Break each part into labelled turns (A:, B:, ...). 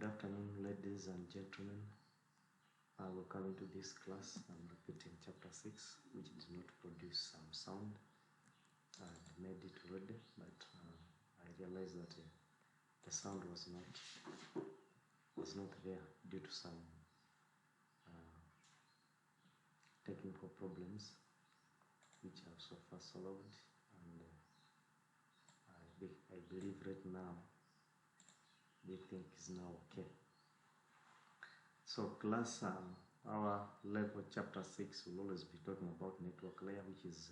A: Good afternoon, ladies and gentlemen. Welcome to this class. I'm repeating chapter 6, which did not produce some sound. I made it ready, but I realized that the sound was not there due to some technical problems, which I've so far solved, and I believe right now they think is now okay. So class, our level chapter 6 will always be talking about network layer, which is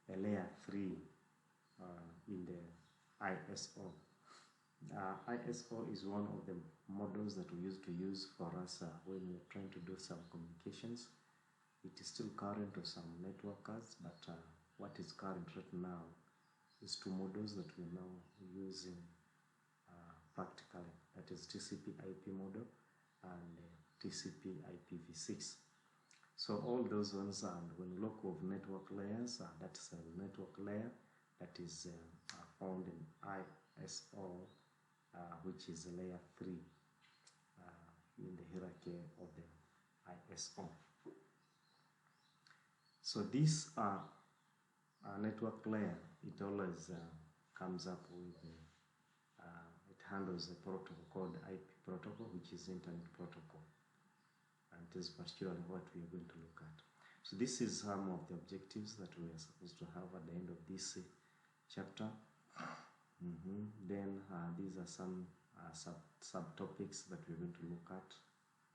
A: a layer 3 in the ISO. ISO is one of the models that we used to use for us when we're trying to do some communications. It is still current to some network cards, but what is current right now is two models that we're now using practically. That is TCP IP model and TCP IPv6. So all those ones, and when you look of network layers, that's a network layer that is found in ISO, which is layer 3 in the hierarchy of the ISO. So this network layer, it always comes up with it handles a protocol called IP protocol, which is internet protocol, and it is particularly what we are going to look at. So this is some of the objectives that we are supposed to have at the end of this chapter. Then these are some subtopics that we're going to look at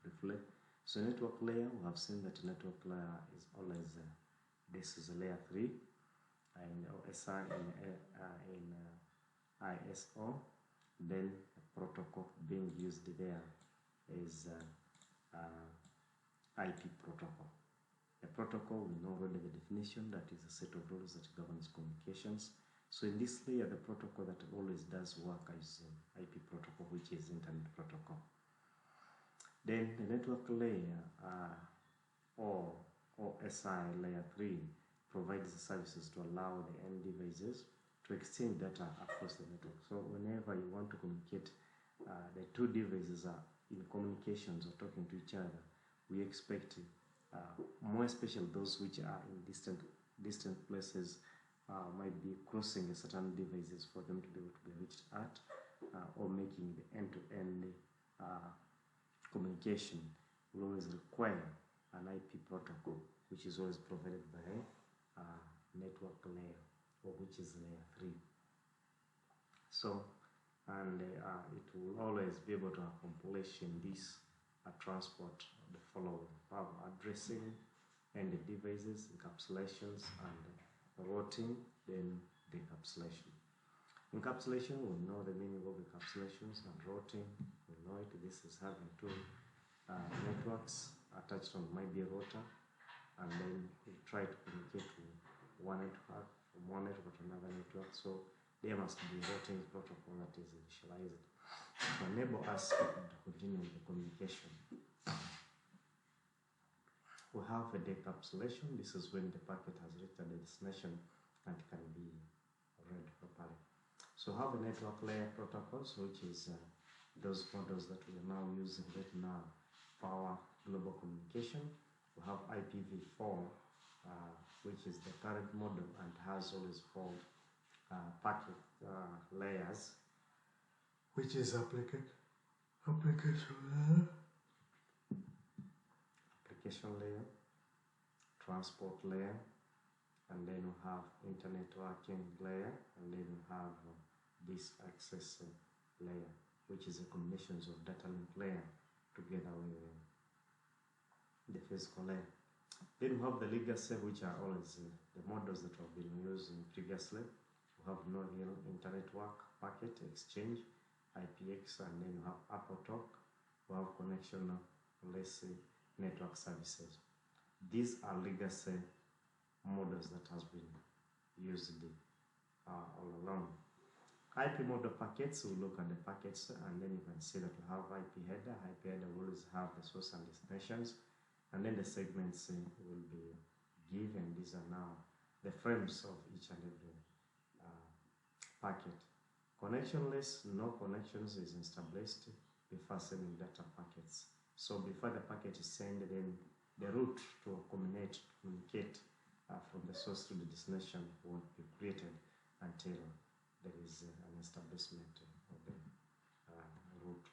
A: briefly. So network layer, we have seen that network layer is always this is a layer 3, and OSI in ISO. Then the protocol being used there is IP protocol. A protocol, we know already the definition, that is a set of rules that governs communications. So in this layer, the protocol that always does work is IP protocol, which is internet protocol. Then the network layer or OSI layer 3 provides the services to allow the end devices to exchange data across the network. So whenever you want to communicate, the two devices are in communications or talking to each other, we expect, more especially those which are in distant places, might be crossing a certain devices for them to be able to be reached at, or making the end-to-end communication will always require an IP protocol, which is always provided by network layer, or which is layer 3. So, and it will always be able to accomplish in this transport the following: addressing and the devices, encapsulations, and routing, then decapsulation. Encapsulation, we know the meaning of encapsulations, and routing, we know it. This is having two networks attached on might be a router, and then we try to communicate to one network from one network to another network. So there must be a routing protocol that is initialized to enable us to continue with the communication. We have a decapsulation. This is when the packet has reached the destination and can be read properly. So we have a network layer protocols, which is those models that we are now using right now for our global communication. We have IPv4, which is the current model and has always 4 packet layers, which is application layer, transport layer, and then we have internet working layer, and then we have this access layer, which is a combination of data link layer together with the physical layer. Then we have the legacy, which are always the models that have been using previously. We have no-nil internet work, packet exchange, IPX, and then we have AppleTalk. We have connection less network services. These are legacy models that has been used all along. IP model packets, we look at the packets, and then you can see that we have IP header. IP header will always have the source and destinations, and then the segments will be given. These are now the frames of each and every packet. Connectionless, no connections is established before sending data packets. So before the packet is sent, then the route to communicate from the source to the destination won't be created until there is an establishment of the route.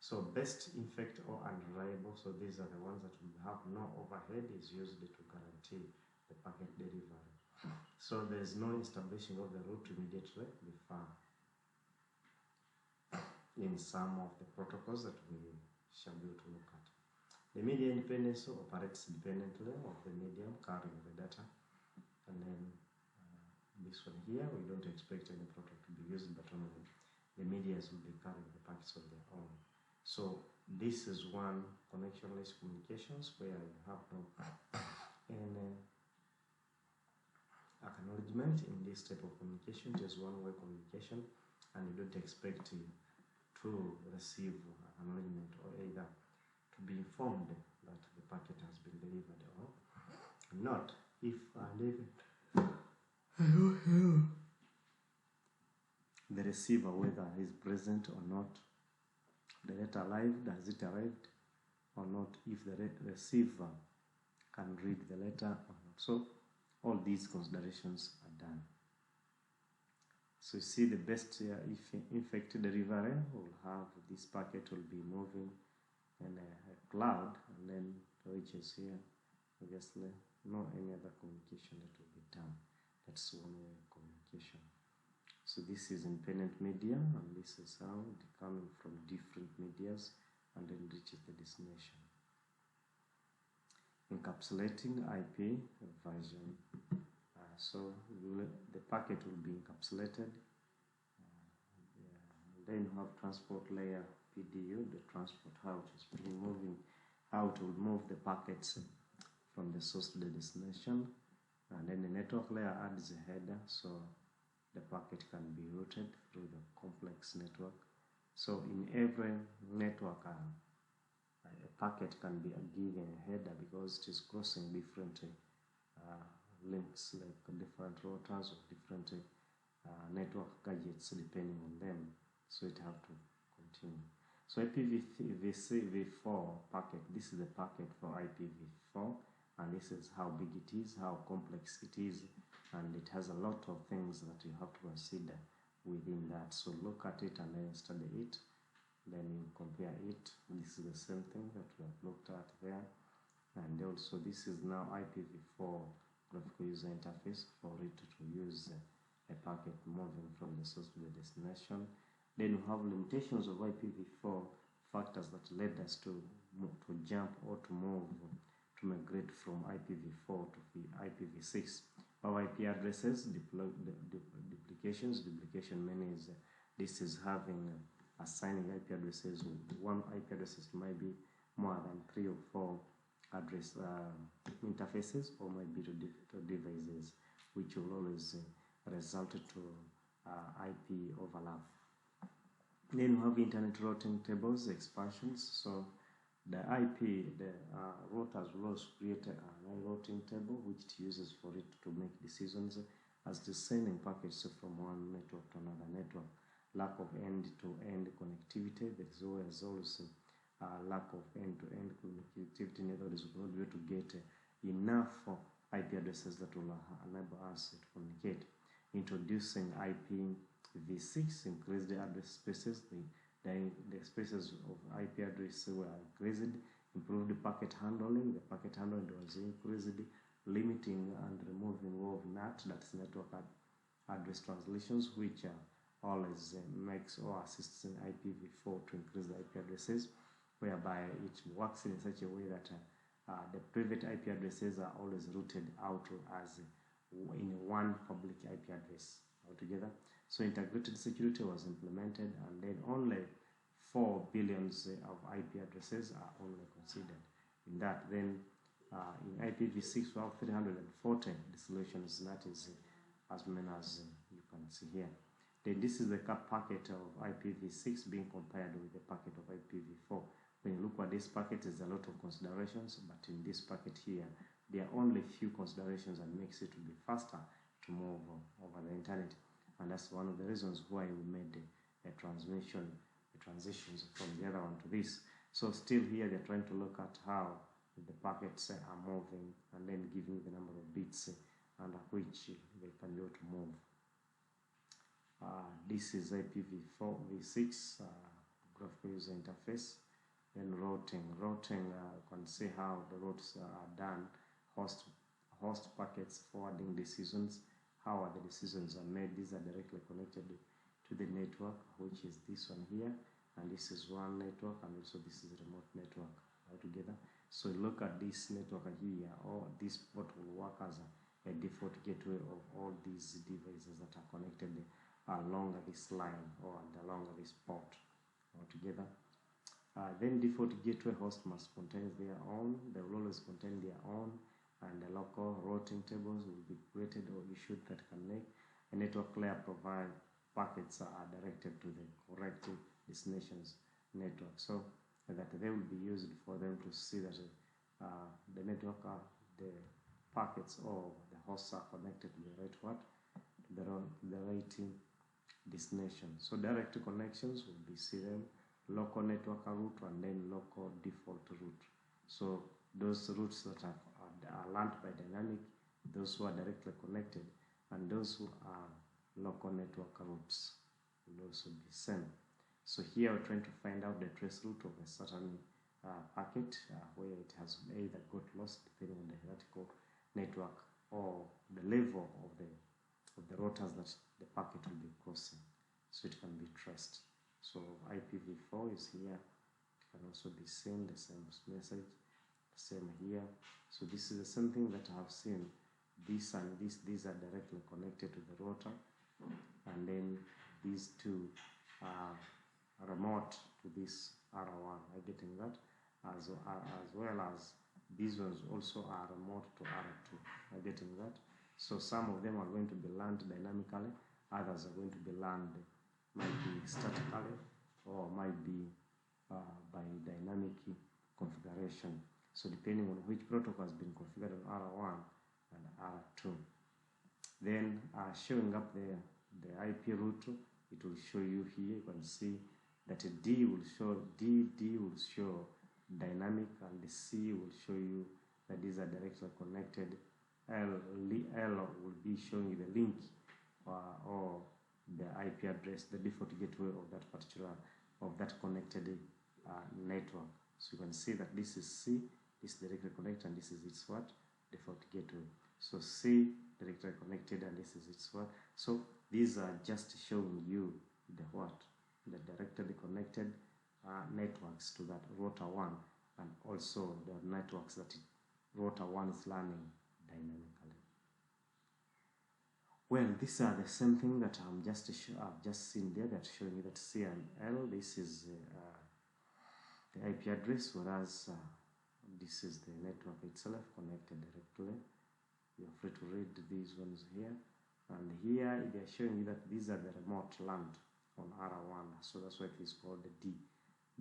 A: So best, effect, or unreliable, so these are the ones that will have no overhead, is used to guarantee the packet delivery. So there is no establishing of the route immediately before in some of the protocols that we shall be able to look at. The media independence operates independently of the medium carrying the data, and then this one here, we don't expect any protocol to be used, but only the medias will be carrying the packets of their own. So this is one connectionless communications where you have no any acknowledgement in this type of communication. It is one-way communication, and you don't expect to receive acknowledgement or either to be informed that the packet has been delivered or not. If the receiver, whether is present or not, the letter arrived, has it arrived or not, if the receiver can read the letter or not. So all these considerations are done. So you see the best effect delivery will have this packet will be moving in a cloud, and then which is here, obviously no any other communication that will be done. That's one-way communication. So this is independent media, and this is how it coming from different medias and then reaches the destination. Encapsulating IP version. So the packet will be encapsulated. Then you have transport layer PDU, the transport, how it is moving, how it will move the packets from the source to the destination. And then the network layer adds a header, so the packet can be routed through the complex network. So in every network, a packet can be given a header because it is crossing different links, like different routers or different network gadgets depending on them. So it have to continue. So IPv4 packet, this is the packet for IPv4, and this is how big it is, how complex it is, and it has a lot of things that you have to consider within that. So look at it and then study it, then you compare it. This is the same thing that we have looked at there, and also this is now IPv4 graphical user interface for it to use a packet moving from the source to the destination. Then we have limitations of IPv4 factors that led us to jump or to move, to migrate from IPv4 to IPv6. Our IP addresses, duplications. Duplication means this is having assigning IP addresses. One IP addresses might be more than 3 or 4 address interfaces, or might be to devices, which will always result to IP overlap. Then we have internet routing tables expansions. So the IP, the routers will also create a routing table which it uses for it to make decisions as to sending packets from one network to another network. Lack of end-to-end connectivity. There is always also lack of end-to-end connectivity. In other words, we will not be able to get enough IP addresses that will enable us to communicate. Introducing IPv6 increased the address spaces. The spaces of IP address were increased. Improved the packet handling. The packet handling was increased, limiting and removing of NAT, that's network address translations, which always makes or assists in IPv4 to increase the IP addresses, whereby it works in such a way that the private IP addresses are always routed out as in one public IP address altogether. So integrated security was implemented, and then only 4 billions of IP addresses are only considered in that. Then in IPv6 we have 340 solutions, that is as many as you can see here. Then this is the packet of IPv6 being compared with the packet of IPv4. When you look at this packet, there's a lot of considerations, but in this packet here, there are only few considerations that makes it to be faster to move over the internet. and that's one of the reasons why we made a transitions from the other one to this. So still here they're trying to look at how the packets are moving and then giving the number of bits under which they can be able to move. This is IPv4 v6 graphical user interface. Then routing, you can see how the routes are done. Host packets forwarding decisions, how are the decisions are made. These are directly connected to the network, which is this one here, and this is one network, and also this is a remote network altogether. So look at this network here, or this port will work as a default gateway of all these devices that are connected along this line or along this port altogether. Then default gateway host must contain their own, they will always contain their own, and the local routing tables will be created or issued that can make a network layer provide packets are directed to the correct destinations network, so that they will be used for them to see that the network, the packets or the hosts are connected to the right the right destination. So direct connections will be CRM, local network route, and then local default route. So those routes that are learned by dynamic, those who are directly connected, and those who are local network routes will also be same. So here we're trying to find out the trace route of a certain packet where it has either got lost depending on the hierarchical network or the level of the routers that the packet will be crossing, so it can be traced. So IPv4 is here, it can also be seen, the same message, the same here. So this is the same thing that I have seen. This and this, these are directly connected to the router, and then these two are remote to this R1. I'm getting that, as well as these ones also are remote to R2. I'm getting that. So some of them are going to be learned dynamically, others are going to be learned might be statically or might be by dynamic configuration. So depending on which protocol has been configured on R1 and R2. Then showing up the IP route, it will show you here. You can see that a D will show dynamic, and the C will show you that these are directly connected. L will be showing you the link or the IP address, the default gateway of that particular connected network. So you can see that this is C, this is directly connected, and this is its what? Default gateway. So C directly connected, and this is its what? So these are just showing you the what? The directly connected networks to that router 1, and also the networks that router 1 is learning dynamically. Well, these are the same thing that I've just seen there, that showing you that C and L, this is the IP address, whereas this is the network itself connected directly. You're free to read these ones here. And here they're showing you that these are the remote land on R1, so that's why it is called the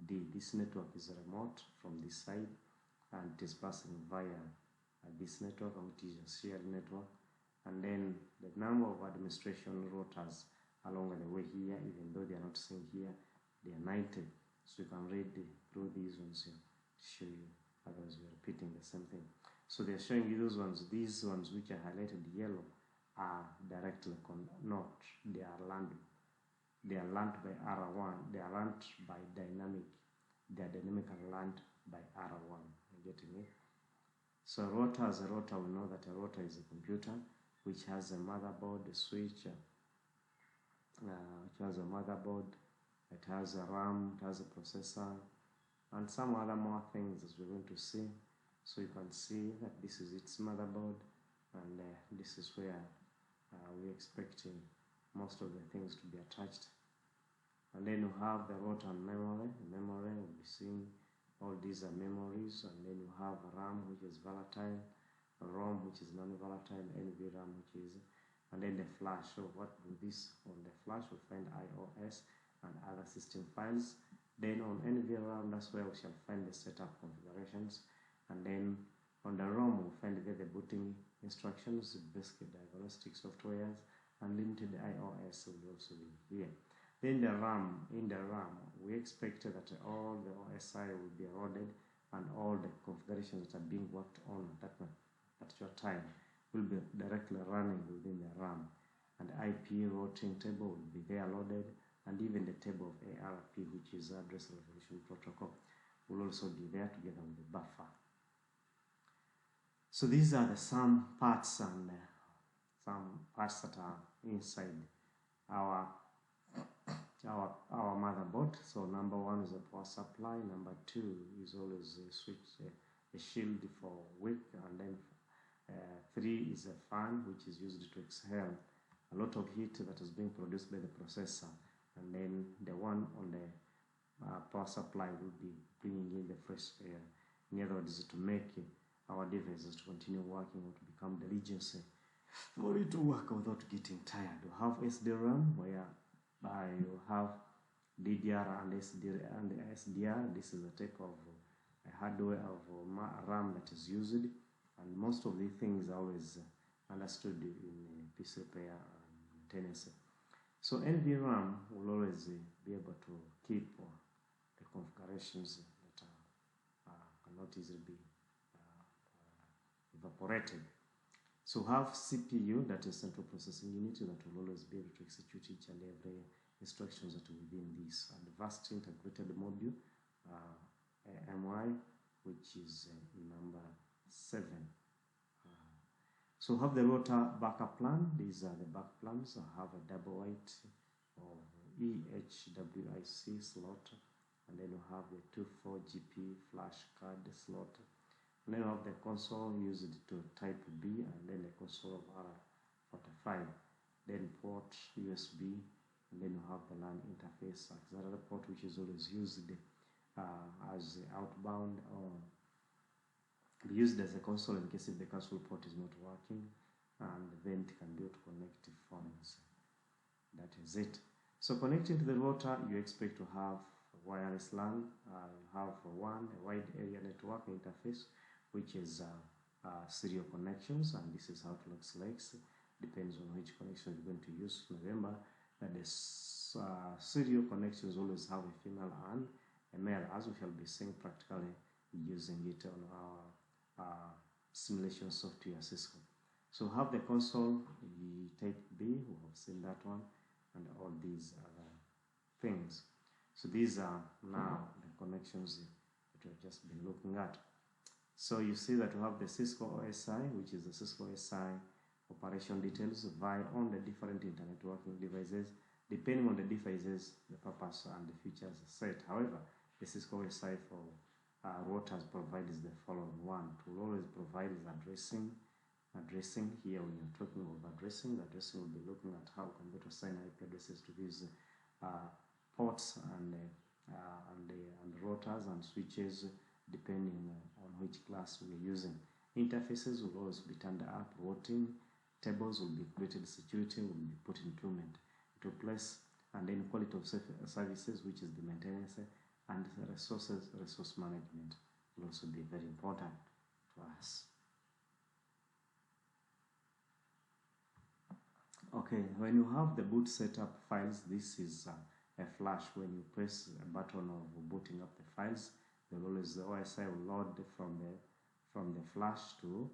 A: D. This network is remote from this side, and it is passing via this network, which is a shared network. And then the number of administration routers along the way here, even though they are not seen here, they are 90. So you can read through these ones here to show you, otherwise we are repeating the same thing. So they are showing you these ones which are highlighted yellow are directly not, they are learned by R1, they are learned by dynamic, they are dynamically learned by R1. You're getting it? So a router, we know that a router is a computer which has a motherboard, a switch, which has a motherboard, it has a RAM, it has a processor, and some other more things as we're going to see. So you can see that this is its motherboard, and this is where we're expecting most of the things to be attached. And then you have the router and memory. The memory will be seeing all these are memories, and then you have RAM, which is volatile, ROM, which is non-volatile, NVRAM, which is, and then the flash. So what do this on the flash? We find iOS and other system files. Then on NVRAM, that's where we shall find the setup configurations, and then on the ROM we'll find the booting instructions, basic diagnostic softwares, unlimited IOS will also be here. Then the RAM, in the RAM, we expect that all the OSI will be loaded and all the configurations that are being worked on at that particular time will be directly running within the RAM. And IP routing table will be there loaded, and even the table of ARP, which is Address Resolution Protocol, will also be there together with the buffer. So these are some parts and some parts that are inside our motherboard. So number one is a power supply, number two is always a switch, a shield for wick, and then three is a fan, which is used to exhale a lot of heat that is being produced by the processor, and then the one on the power supply will be bringing in the fresh air. In other words, to make our devices to continue working or to become diligence for it to work without getting tired. We have SDRAM, whereby you have DDR and SDR. This is a type of hardware of RAM that is used, and most of the things are always understood in PC repair and maintenance. So NVRAM will always be able to keep the configurations that cannot easily be evaporated. So have CPU, that is central processing unit, that will always be able to execute each and every instructions that are within this. And the vast integrated module, MY, which is number 7. So have the router backup plan. These are the back plans. I have a double white of EHWIC slot, and then you have the 24GP flash card slot. And then you have the console used to type B, and then the console of R45. Then port USB, and then you have the LAN interface auxiliary port, which is always used as outbound or be used as a console in case if the console port is not working, and then it can be able to connect to phones. That is it. So connecting to the router, you expect to have wireless LAN. You have a wide area network interface, which is serial connections, and this is how it looks like. Depends on which connection you're going to use. Remember that the serial connections always have a female and a male, as we shall be seeing practically using it on our simulation software Cisco. So have the console, the type B, we have seen that one, and all these other things. So these are now the connections that we've just been looking at. So you see that we have the Cisco OSI, which is the Cisco OSI operation details via on the different internet working devices. Depending on the devices, the purpose and the features set. However, the Cisco OSI for routers provides the following one. It will always provide is addressing. Here when you're talking about addressing, the addressing will be looking at how we can better assign IP addresses to these ports and routers and switches, depending on which class we're using. Interfaces will always be turned up. Routing tables will be created. Security will be put into place, and then quality of services, which is the maintenance, and resource management will also be very important to us. Okay, when you have the boot setup files, this is a flash. When you press a button of booting up the files, the OSI will load from the flash to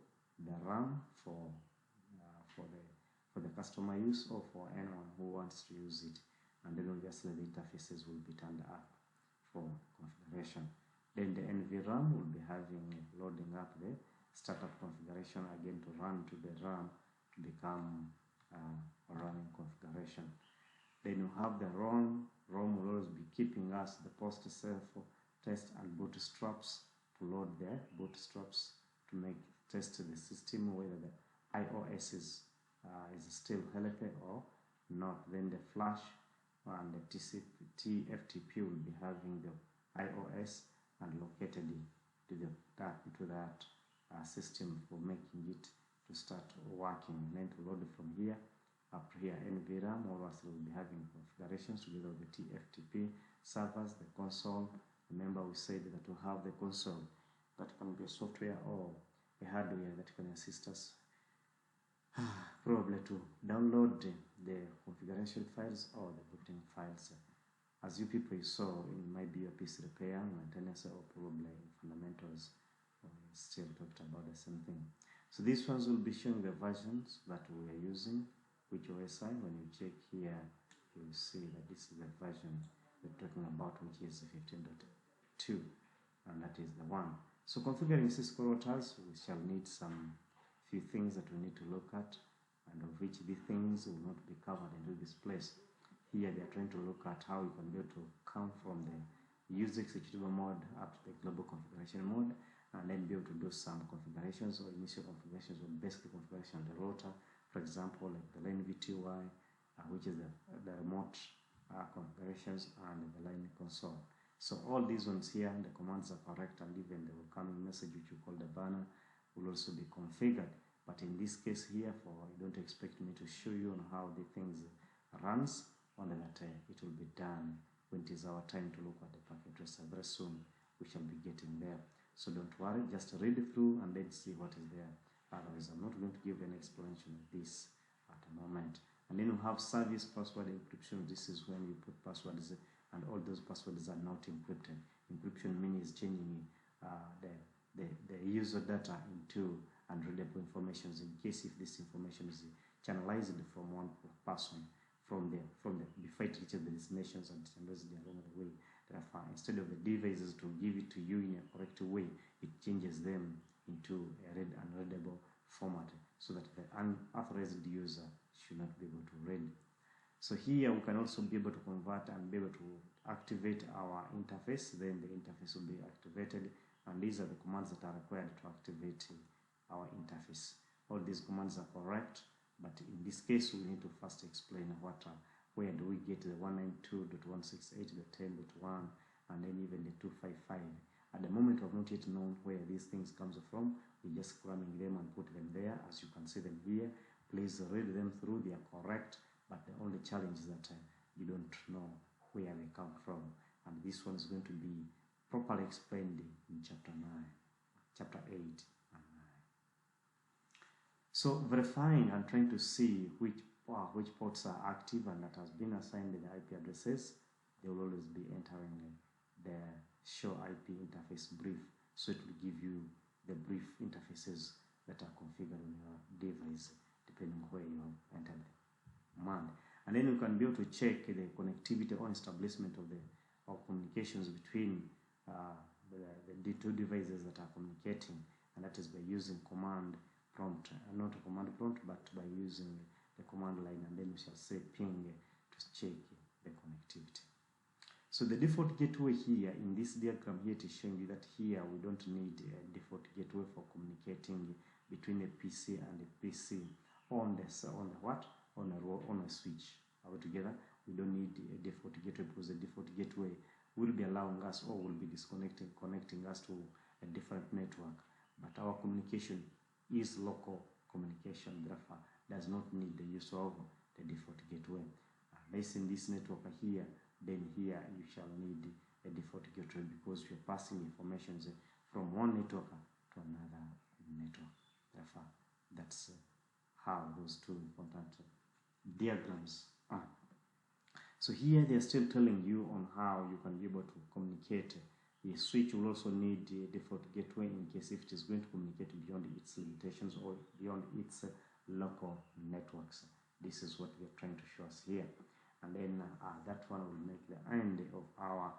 A: the RAM for the customer use or for anyone who wants to use it, and then obviously the interfaces will be turned up for configuration. Then the NVRAM will be loading up the startup configuration again to run to the RAM to become a running configuration. Then you have the ROM. ROM will always be keeping us the post-self test and bootstraps to load the bootstraps to test the system whether the iOS is still healthy or not. Then the flash and the TFTP will be having the iOS and located to that system for making it to start working. And then to load it from here up to here, NVRAM, all of us will be having configurations together with the TFTP servers, the console. Remember we said that we have the console that can be a software or a hardware that can assist us probably to download the configuration files or the booting files. As you people saw, it might be a PC repair, maintenance, or probably fundamentals. We still talked about the same thing. So these ones will be showing the versions that we are using, which OSI. When you check here, you will see that this is the version we're talking about, which is 15.2, and that is the one. So configuring Cisco routers, we shall need some few things that we need to look at, and of which these things will not be covered into this place. Here they are trying to look at how you can be able to come from the user executable mode up to the global configuration mode, and then be able to do some configurations or initial configurations or basic configuration of the router, for example, like the line VTY, which is the remote configurations, and the line console. So all these ones here, the commands are correct, and even the welcoming message, which we call the banner, will also be configured. But in this case here, you don't expect me to show you on how the things runs, only that it will be done when it is our time to look at the packet tracer. Very soon we shall be getting there. So don't worry, just read through and then see what is there. Otherwise, I'm not going to give an explanation of this at the moment. And then we have service password encryption. This is when you put passwords and all those passwords are not encrypted. Encryption means changing the user data into unreadable information in case if this information is channelized from one person from before it reaches the destinations and channelized along the way. Therefore, instead of the devices to give it to you in a correct way, it changes them into a unreadable format so that the unauthorized user should not be able to read. So here we can also be able to convert and be able to activate our interface. Then the interface will be activated, and these are the commands that are required to activate our interface. All these commands are correct, but in this case we need to first explain where do we get the 192.168.10.1 and then even the 255. At the moment we have not yet known where these things comes from. We're just cramming them and put them there. As you can see them here, please read them through. They are correct, but the only challenge is that you don't know where they come from, and this one is going to be properly explained in chapter 8 and 9. So verifying and trying to see which ports are active and that has been assigned the IP addresses, they will always be entering the show IP interface brief. So it will give you the brief interfaces that are configured on your device depending where you have entered the command. And then you can be able to check the connectivity or establishment of communications between the two devices that are communicating, and that is by using command prompt, not a command prompt, but by using the command line, and then we shall say ping to check the connectivity. So the default gateway here in this diagram here is showing you that here we don't need a default gateway for communicating between a PC and a PC on a switch altogether. We don't need a default gateway because the default gateway will be allowing us or will be connecting us to a different network. But our communication is local communication, therefore does not need the use of the default gateway. Unless in this network here, then here you shall need a default gateway because you're passing information from one network to another network. Therefore, that's how those two important diagrams are. So here they are still telling you on how you can be able to communicate. The switch will also need a default gateway in case if it is going to communicate beyond its limitations or beyond its local networks. This is what we are trying to show us here. And then that one will make the end of our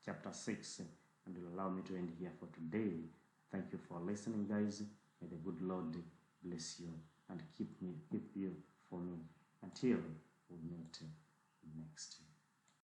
A: chapter 6 and will allow me to end here for today. Thank you for listening, guys. May the good Lord bless you and keep you for me until